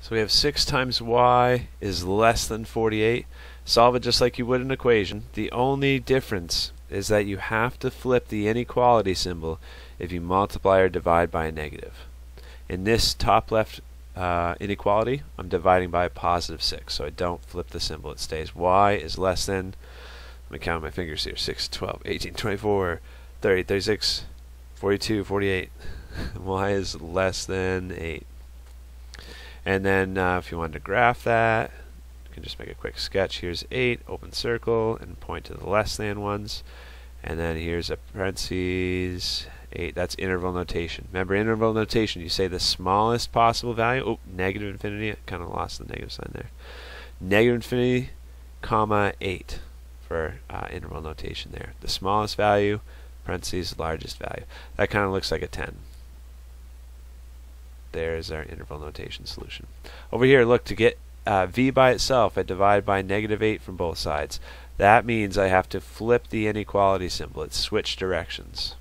So we have 6 times y is less than 48. Solve it just like you would an equation. The only difference is that you have to flip the inequality symbol if you multiply or divide by a negative. In this top left inequality, I'm dividing by a positive 6, so I don't flip the symbol. It stays y is less than, let me count my fingers here, 6, 12, 18, 24, 30, 36, 42, 48. Y is less than 8. And then if you wanted to graph that, you can just make a quick sketch. Here's 8, open circle, and point to the less than ones. And then here's a parentheses, 8. That's interval notation. Remember interval notation, you say the smallest possible value. Oh, negative infinity. I kind of lost the negative sign there. Negative infinity, comma 8 for interval notation there. The smallest value, parentheses, largest value. That kind of looks like a 10. There's our interval notation solution. Over here, look, to get v by itself, I divide by negative 8 from both sides. That means I have to flip the inequality symbol. It's switch directions.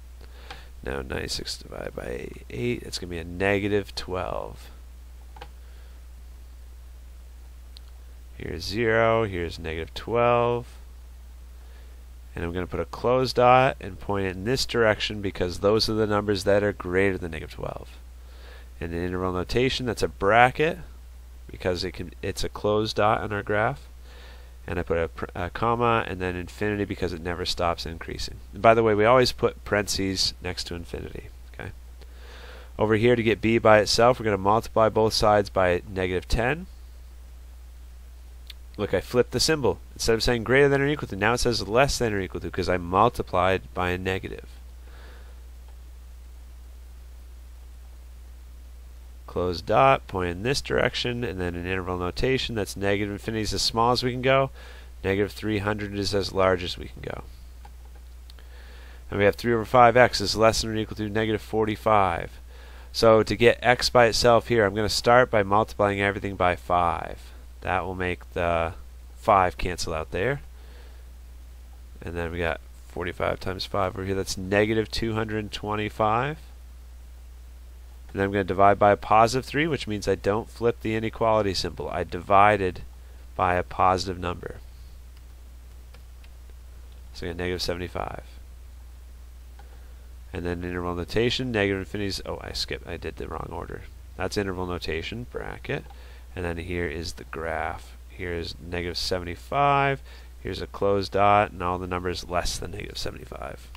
Now 96 divided by 8, it's going to be a negative 12. Here's 0, here's negative 12. And I'm going to put a closed dot and point it in this direction because those are the numbers that are greater than negative 12. And in interval notation, that's a bracket because it's a closed dot on our graph. And I put a comma and then infinity because it never stops increasing. And by the way, we always put parentheses next to infinity. Okay. Over here, to get b by itself, we're going to multiply both sides by negative 10. Look, I flipped the symbol. Instead of saying greater than or equal to, now it says less than or equal to because I multiplied by a negative. Closed dot, point in this direction, and then in interval notation, that's negative infinity is as small as we can go. Negative 300 is as large as we can go. And we have 3 over 5x is less than or equal to negative 45. So to get x by itself here, I'm going to start by multiplying everything by 5. That will make the 5 cancel out there. And then we got 45 times 5 over here. That's negative 225. And then I'm going to divide by a positive 3, which means I don't flip the inequality symbol. I divided by a positive number. So I get negative 75. And then interval notation, negative infinities. Oh, I did the wrong order. That's interval notation, bracket. And then here is the graph. Here is negative 75. Here's a closed dot, and all the numbers less than negative 75.